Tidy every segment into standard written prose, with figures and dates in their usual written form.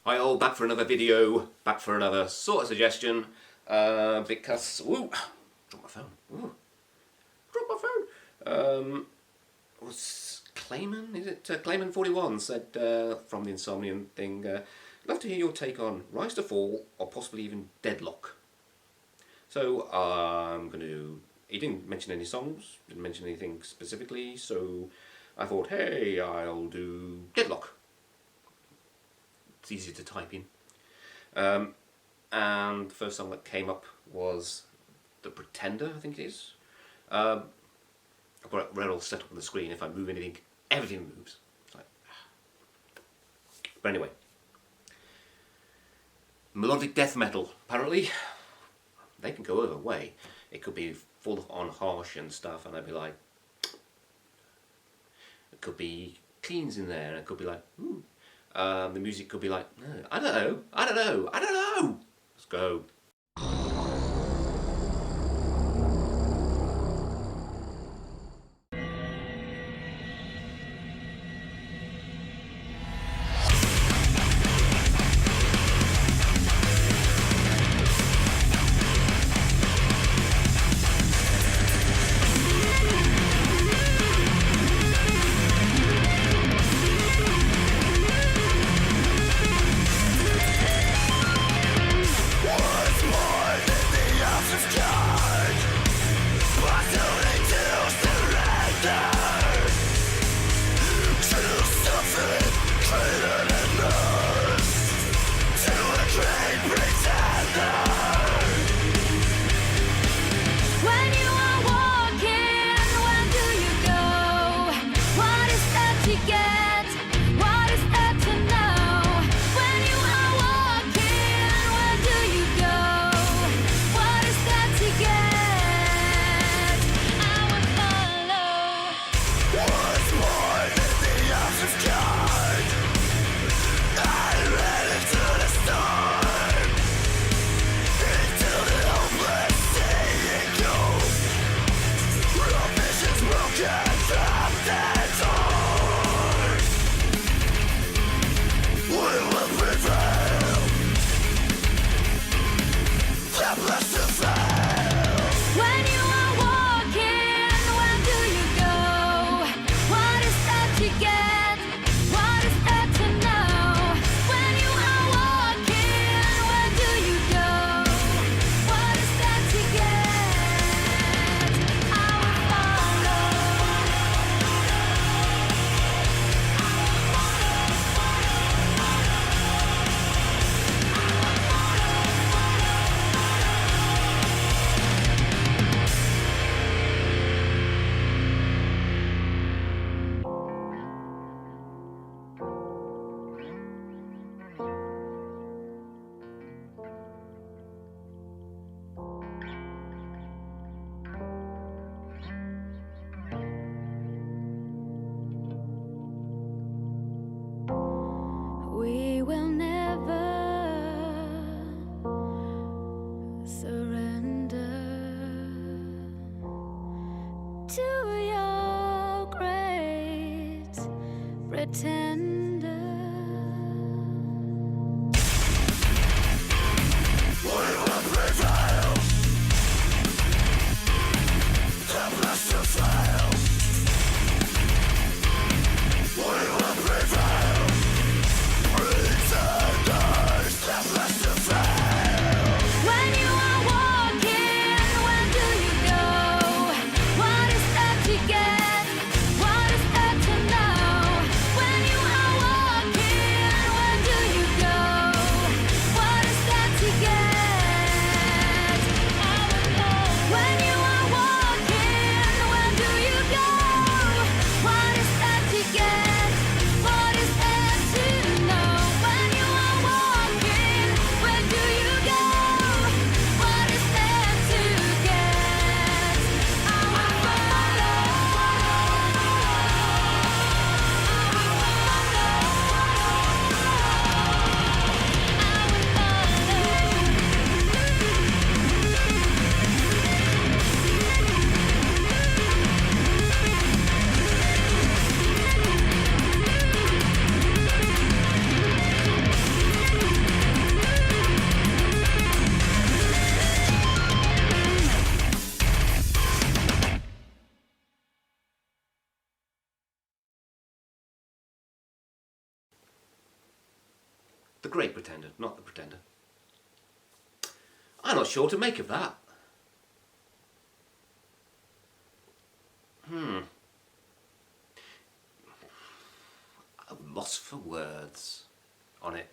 Hi all, back for another video, back for another sort of suggestion, because, dropped my phone, dropped my phone, was Clayman, is it, Clayman41 said, from the Insomnian thing, love to hear your take on Rise to Fall, or possibly even Deadlock. So, he didn't mention any songs, didn't mention anything specifically, so I thought, hey, I'll do Deadlock. It's easy to type in. And the first song that came up was The Pretender, I think it is. I've got it all set up on the screen. If I move anything, everything moves. It's like, but anyway. Melodic death metal, apparently. They can go either way. It could be full on harsh and stuff, and I'd be like, it could be cleans in there, and it could be like, ooh. The music could be like, I don't know. Let's go. We will never surrender to your great pretender. We will prevail. The blessed to fail. We will prevail. When you are walking, where do you go? What is that you get? What is that to know? When you are The Great Pretender, not The Pretender. I'm not sure what to make of that. I'm lost for words on it.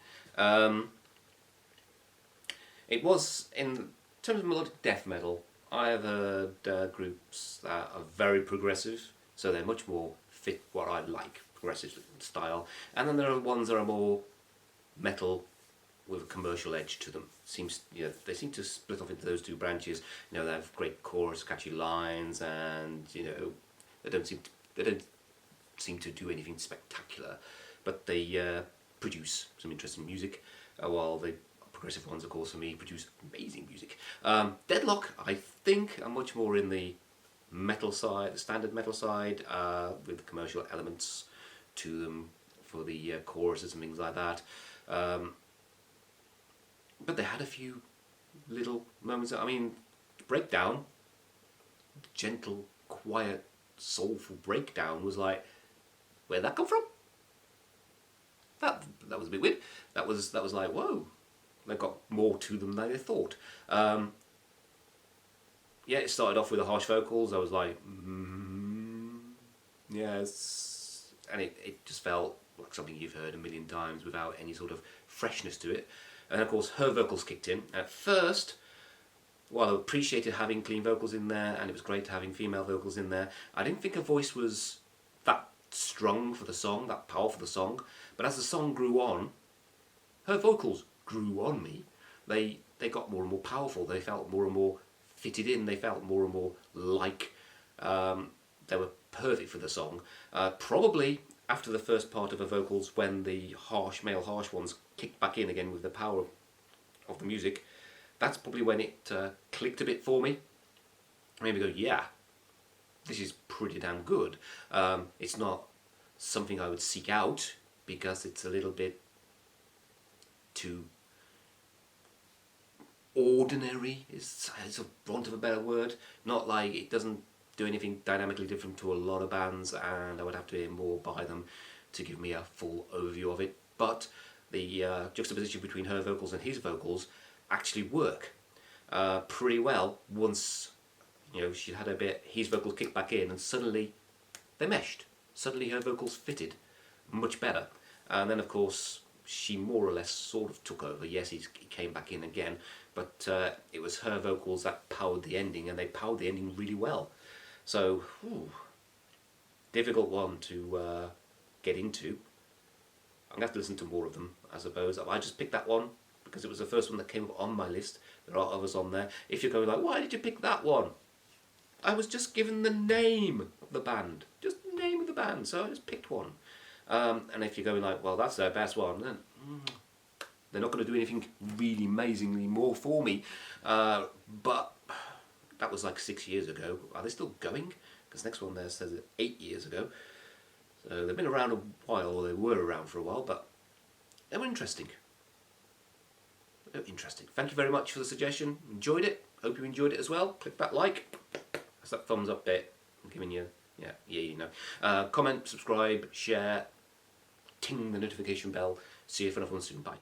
It was, in terms of melodic death metal, I have heard groups that are very progressive, so they're much more fit what I like, progressive style, and then there are ones that are more metal with a commercial edge to them. They seem to split off into those two branches. They have great chorus, catchy lines, and they don't seem to do anything spectacular, but they produce some interesting music. While the progressive ones, of course, for me, produce amazing music. Deadlock, I think, are much more in the metal side, the standard metal side, with commercial elements to them for the choruses and things like that. But they had a few little moments. Breakdown, gentle, quiet, soulful breakdown was like, where'd that come from? That was a bit weird. That was like, whoa, they've got more to them than I thought. It started off with the harsh vocals. I was like, yes, and it just felt like something you've heard a million times without any sort of freshness to it. And of course, her vocals kicked in. At first, while I appreciated having clean vocals in there, and it was great having female vocals in there, I didn't think her voice was that strong for the song, that powerful for the song. But as the song grew on, her vocals grew on me. They got more and more powerful. They felt more and more fitted in. They felt more and more like they were perfect for the song. Probably after the first part of her vocals, when the male harsh ones kicked back in again with the power of the music, that's probably when it clicked a bit for me. Maybe go, yeah, this is pretty damn good. It's not something I would seek out because it's a little bit too ordinary, is a want of a better word. Not like it doesn't do anything dynamically different to a lot of bands, and I would have to hear more by them to give me a full overview of it. But the juxtaposition between her vocals and his vocals actually work pretty well once she had a bit, his vocals kicked back in, and suddenly they meshed. Suddenly her vocals fitted much better. And then of course she more or less sort of took over. Yes, he came back in again, but it was her vocals that powered the ending, and they powered the ending really well. So, difficult one to get into. I'm going to have to listen to more of them, I suppose. I just picked that one because it was the first one that came up on my list. There are others on there. If you're going like, why did you pick that one? I was just given the name of the band. Just the name of the band, so I just picked one. And if you're going like, well, that's their best one, then they're not going to do anything really amazingly more for me. But that was like 6 years ago. Are they still going? Because the next one there says 8 years ago. So they've been around a while, or they were around for a while, but they were interesting. Interesting. Thank you very much for the suggestion. Enjoyed it. Hope you enjoyed it as well. Click that like. That's that thumbs up bit. I'm giving you, comment, subscribe, share, ting the notification bell. See you for another one soon. Bye.